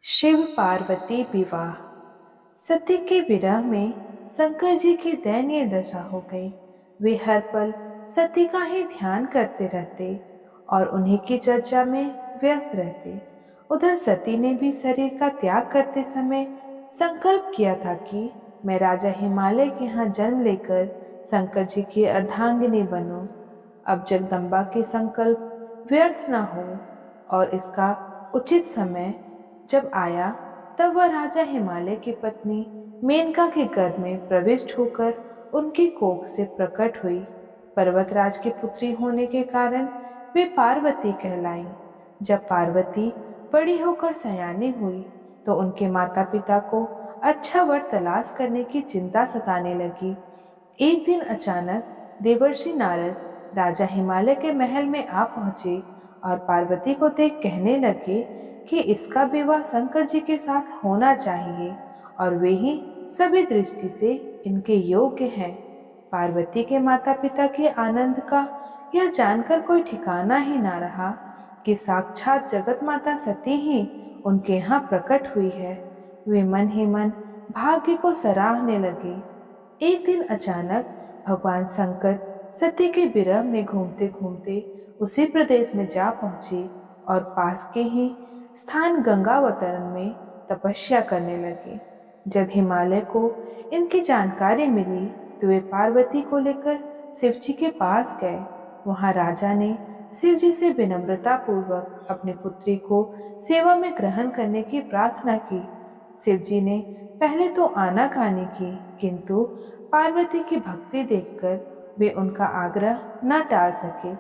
शिव पार्वती विवाह। सती के विरह में शंकर जी की दयनीय दशा हो गई। वे हर पल सती का ही ध्यान करते रहते और उन्हीं की चर्चा में व्यस्त रहते। उधर सती ने भी शरीर का त्याग करते समय संकल्प किया था कि मैं राजा हिमालय के यहाँ जन्म लेकर शंकर जी की अर्धांगिनी बनूं। अब जगदम्बा के संकल्प व्यर्थ न हो और इसका उचित समय जब आया तब वह राजा हिमालय की पत्नी मेनका के गर्भ में प्रविष्ट होकर उनकी कोख से प्रकट हुई। पर्वतराज की पुत्री होने के कारण वे पार्वती कहलाईं। जब पार्वती बड़ी होकर सयानी हुई तो उनके माता पिता को अच्छा वर तलाश करने की चिंता सताने लगी। एक दिन अचानक देवर्षि नारद राजा हिमालय के महल में आ पहुंचे और पार्वती को देख कहने लगे कि इसका विवाह शंकर जी के साथ होना चाहिए और वे ही सभी दृष्टि से इनके योग्य हैं। पार्वती के माता पिता के आनंद का यह जानकर कोई ठिकाना ही ना रहा कि साक्षात जगत माता सती ही उनके यहाँ प्रकट हुई है। वे मन ही मन भाग्य को सराहने लगे। एक दिन अचानक भगवान शंकर सती के विरह में घूमते घूमते उसी प्रदेश में जा पहुंचे और पास के ही स्थान गंगावतरण में तपस्या करने लगे। जब हिमालय को इनकी जानकारी मिली तो वे पार्वती को लेकर शिव जी के पास गए। वहां राजा ने शिव जी से विनम्रता पूर्वक अपनी पुत्री को सेवा में ग्रहण करने की प्रार्थना की। शिव जी ने पहले तो आनाकानी की, किंतु पार्वती की भक्ति देखकर वे उनका आग्रह न टाल सके।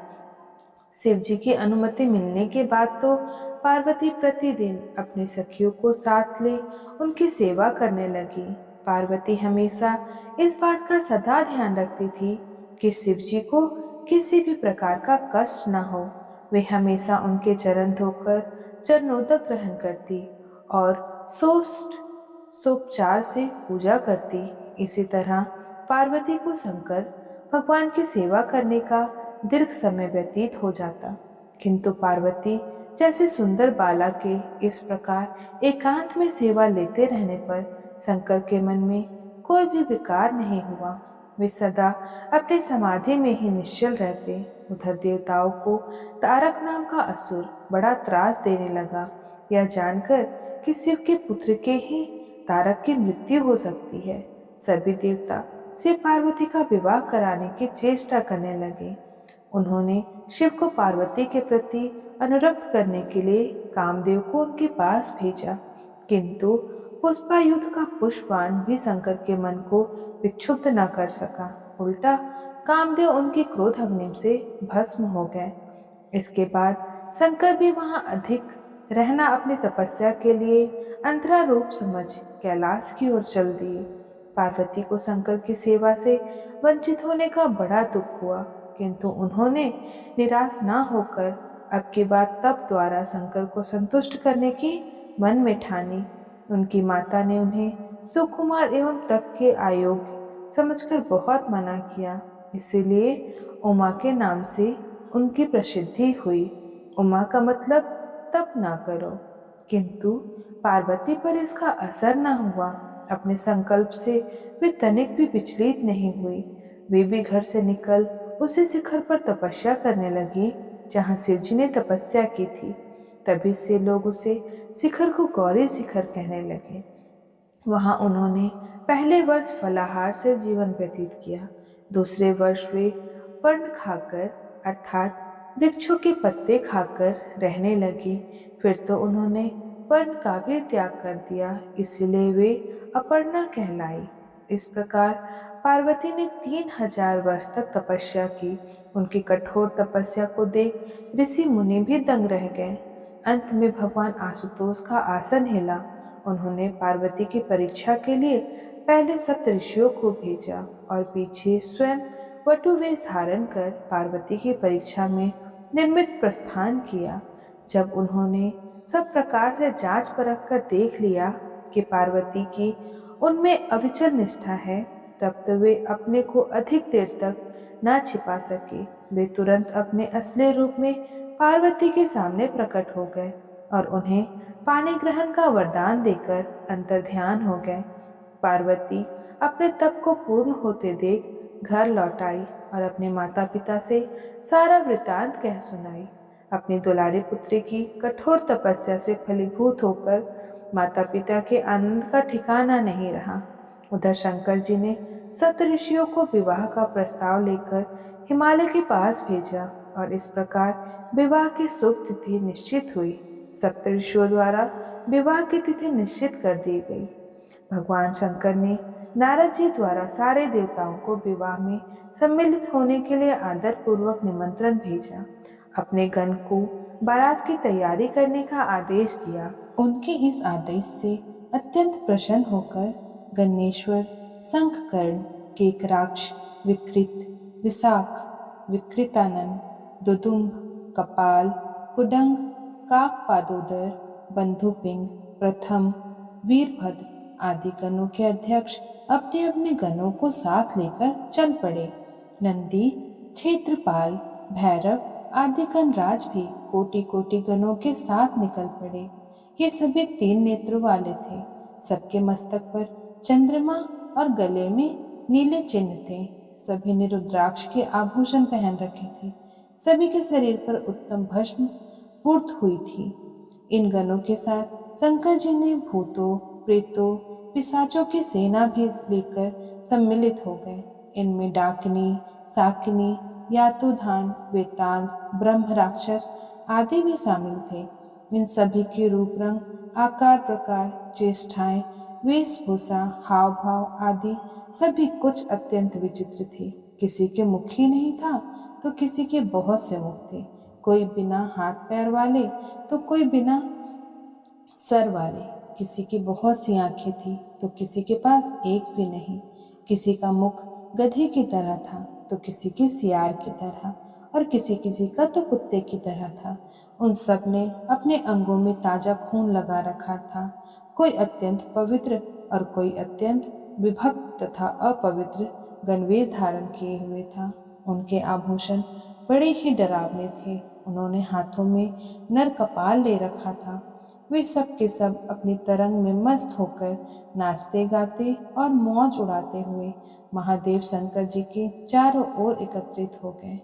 शिव जी की अनुमति मिलने के बाद तो पार्वती प्रतिदिन अपनी सखियों को साथ ले उनकी सेवा करने लगी। पार्वती हमेशा इस बात का सदा ध्यान रखती थी कि शिव जी को किसी भी प्रकार का कष्ट न हो। वे हमेशा उनके चरण धोकर चरणोदक ग्रहण करती और सोपचार से पूजा करती। इसी तरह पार्वती को शंकर भगवान की सेवा करने का दीर्घ समय व्यतीत हो जाता, किंतु पार्वती जैसे सुंदर बाला के इस प्रकार एकांत में सेवा लेते रहने पर शंकर के मन में कोई भी विकार नहीं हुआ। वे सदा अपनी समाधि में ही निश्चल रहते। उधर देवताओं को तारक नाम का असुर बड़ा त्रास देने लगा। यह जानकर कि शिव के पुत्र के ही तारक की मृत्यु हो सकती है, सभी देवता शिव पार्वती का विवाह कराने की चेष्टा करने लगे। उन्होंने शिव को पार्वती के प्रति अनुरक्त करने के लिए कामदेव को उनके पास भेजा, किंतु पुष्पायुध का पुष्पबाण भी शंकर के मन को विक्षुब्ध न कर सका। उल्टा कामदेव उनकी क्रोध अग्नि से भस्म हो गए। इसके बाद शंकर भी वहां अधिक रहना अपनी तपस्या के लिए अंतरा रूप समझ कैलाश की ओर चल दिए। पार्वती को शंकर की सेवा से वंचित होने का बड़ा दुख हुआ, किंतु उन्होंने निराश न होकर अब की बार तप द्वारा शंकर को संतुष्ट करने की मन में ठानी। उनकी माता ने उन्हें सुकुमार एवं तप के अयोग्य समझकर बहुत मना किया, इसीलिए उमा के नाम से उनकी प्रसिद्धि हुई। उमा का मतलब तप ना करो, किंतु पार्वती पर इसका असर न हुआ। अपने संकल्प से वे तनिक भी विचलित नहीं हुई। वे भी घर से निकल उसी शिखर पर तपस्या करने लगी जहाँ शिवजी ने तपस्या की थी। तभी से लोग उसे शिखर को गौरी शिखर कहने लगे। वहां उन्होंने पहले वर्ष फलाहार से जीवन व्यतीत किया। दूसरे वर्ष वे पर्ण खाकर अर्थात वृक्षों के पत्ते खाकर रहने लगी। फिर तो उन्होंने पर्ण का भी त्याग कर दिया, इसलिए वे अपर्णा कहलाई। इस प्रकार पार्वती ने 3000 वर्ष तक तपस्या की। उनकी कठोर तपस्या को देख ऋषि मुनि भी दंग रह गए। अंत में भगवान आशुतोष का आसन हिला। उन्होंने पार्वती की परीक्षा के लिए पहले सप्त ऋषियों को भेजा और पीछे स्वयं वटुवेश धारण कर पार्वती की परीक्षा में निर्मित प्रस्थान किया। जब उन्होंने सब प्रकार से जांच परख कर देख लिया कि पार्वती की उनमें अविचल निष्ठा है, तब तो वे अपने को अधिक देर तक न छिपा सके। वे तुरंत अपने असली रूप में पार्वती के सामने प्रकट हो गए और उन्हें पानी ग्रहण का वरदान देकर अंतर्ध्यान हो गए। पार्वती अपने तप को पूर्ण होते देख घर लौट आई और अपने माता पिता से सारा वृतांत कह सुनाई। अपनी दुलारी पुत्री की कठोर तपस्या से फलीभूत होकर माता पिता के आनंद का ठिकाना नहीं रहा। उधर शंकर जी ने सप्त ऋषियों को विवाह का प्रस्ताव लेकर हिमालय के पास भेजा और इस प्रकार विवाह की शुभ तिथि निश्चित हुई। सप्त ऋषियों द्वारा विवाह की तिथि निश्चित कर दी गई। भगवान शंकर ने नारद जी द्वारा सारे देवताओं को विवाह में सम्मिलित होने के लिए आदर पूर्वक निमंत्रण भेजा। अपने गण को बारात की तैयारी करने का आदेश दिया। उनके इस आदेश से अत्यंत प्रसन्न होकर गणेश्वर, शंखकर्ण, केकराक्ष, विकृत, विशाख, विकृतानन, दुदुम्ब, कपाल, कुडंग, काकपादोदर, बंधुपिंग, प्रथम, वीरभद्र आदि गणों के अध्यक्ष अपने अपने गणों को साथ लेकर चल पड़े। नंदी, क्षेत्रपाल, भैरव आदि गणराज भी कोटि कोटि गणों के साथ निकल पड़े। ये सभी 3 नेत्रों वाले थे। सबके मस्तक पर चंद्रमा और गले में नीले चिन्ह थे। सभी ने रुद्राक्ष के आभूषण पहन रखे थे। सभी के शरीर पर उत्तम भस्म पूर्त हुई थी। इन गणों के साथ शंकर जी ने भूतों, प्रेतों, पिशाचों की सेना भी लेकर सम्मिलित हो गए। इनमें डाकिनी, साकिनी, यातुधान, वेताल, ब्रह्म राक्षस आदि भी शामिल थे। इन सभी के रूप रंग, आकार प्रकार, चेष्टाएं, वेशभूषा, हाव भाव आदि सभी कुछ अत्यंत विचित्र थे। किसी के मुख ही नहीं था तो किसी के बहुत से मुख थे। कोई बिना हाथ पैर वाले तो कोई बिना सर वाले। किसी की बहुत सी आंखें थी तो किसी के पास एक भी नहीं। किसी का मुख गधे की तरह था तो किसी के सियार की तरह और किसी किसी का तो कुत्ते की तरह था। उन सब ने अपने अंगों में ताजा खून लगा रखा था। कोई अत्यंत पवित्र और कोई अत्यंत विभक्त तथा अपवित्र गणवेश धारण किए हुए था। उनके आभूषण बड़े ही डरावने थे। उन्होंने हाथों में नर कपाल ले रखा था। वे सब के सब अपनी तरंग में मस्त होकर नाचते गाते और मौज उड़ाते हुए महादेव शंकर जी के चारों ओर एकत्रित हो गए।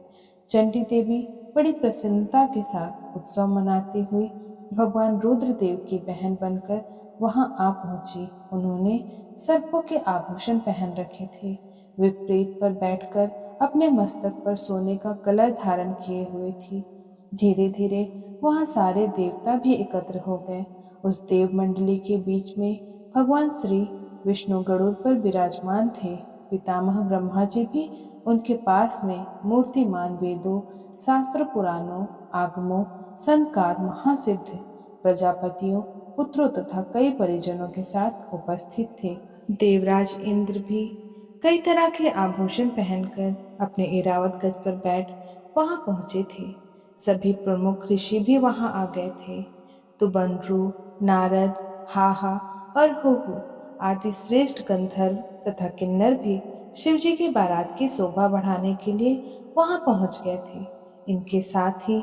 चंडी देवी बड़ी प्रसन्नता के साथ उत्सव मनाती हुई भगवान रुद्रदेव की बहन बनकर वहां आ पहुंची। उन्होंने सर्पों के आभूषण पहन रखे थे। वे प्रेत पर बैठकर अपने मस्तक पर सोने का कलर धारण किए हुए थी। धीरे धीरे वहां सारे देवता भी एकत्र हो गए। उस देव मंडली के बीच में भगवान श्री विष्णु गरुड़ पर विराजमान थे। पितामह ब्रह्मा जी भी उनके पास में मूर्तिमान वेदों, शास्त्र, पुराणों, आगमों, संकार, महासिद्ध प्रजापतियों, पुत्रों तथा कई परिजनों के साथ उपस्थित थे। देवराज इंद्र भी कई तरह के आभूषण पहनकर अपने ऐरावत गज पर बैठ वहां पहुंचे थे। सभी प्रमुख ऋषि भी वहां आ गए थे। तुबंड्रू, नारद, हाहा और हुहु आदि श्रेष्ठ गंधर्व तथा किन्नर भी शिवजी की बारात की शोभा बढ़ाने के लिए वहां पहुंच गए थे। इनके साथ ही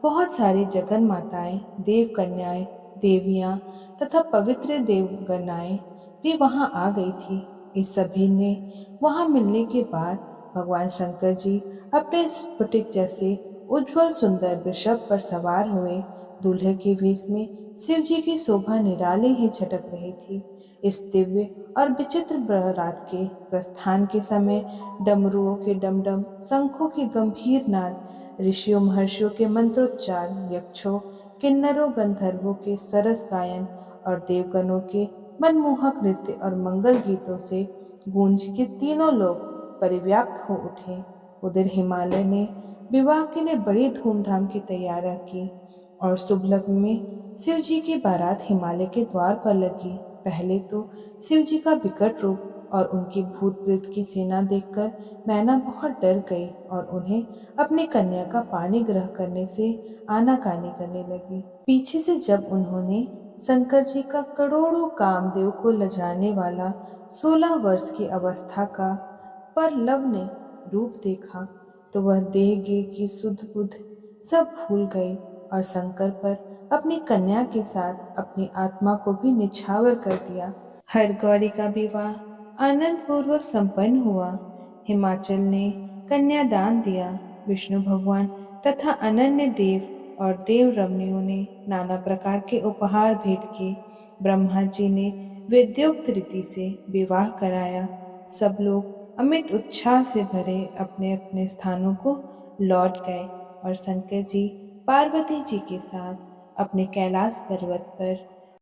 बहुत सारी जगन माताएं, देव कन्याएं, देवियां तथा पवित्र देवगणाएं भी वहां आ गई थी। इस सभी ने वहां मिलने के बाद भगवान शंकर जी अपने स्फटिक जैसे उज्जवल सुंदर वृषभ पर सवार हुए। दूल्हे के वेश में शिव जी की शोभा निराली ही झटक रही थी। इस दिव्य और विचित्र बारात के प्रस्थान के समय डमरुओं के डमडम, शंखों के गंभीर नाद, ऋषियों महर्षियों के मंत्रोच्चार, यक्षों, किन्नरों, गंधर्वों के सरस गायन और देवगणों के मनमोहक नृत्य और मंगल गीतों से गूंज के तीनों लोग परिव्याप्त हो उठे। उधर हिमालय ने विवाह के लिए बड़ी धूमधाम की तैयारियां की और शुभ लग्न में शिव जी की बारात हिमालय के द्वार पर लगी। पहले तो शिव जी का विकट रूप और उनकी भूत प्रेत की सेना देखकर मैना बहुत डर गई और उन्हें अपनी कन्या का पानी ग्रह करने से आनाकानी करने लगी। पीछे से जब उन्होंने शंकर जी का करोड़ों कामदेव को लजाने वाला 16 वर्ष की अवस्था का पर लव ने रूप देखा तो वह देह गे की सुध बुध सब भूल गई और शंकर पर अपनी कन्या के साथ अपनी आत्मा को भी निछावर कर दिया। हर गौरी का विवाह आनंद पूर्वक संपन्न हुआ। हिमाचल ने कन्यादान दिया। विष्णु भगवान तथा अनन्य देव और देव रमणियों ने नाना प्रकार के उपहार भेंट किए। ब्रह्मा जी ने वेदोक्त रीति से विवाह कराया। सब लोग अमित उत्साह से भरे अपने अपने स्थानों को लौट गए और शंकर जी पार्वती जी के साथ अपने कैलाश पर्वत पर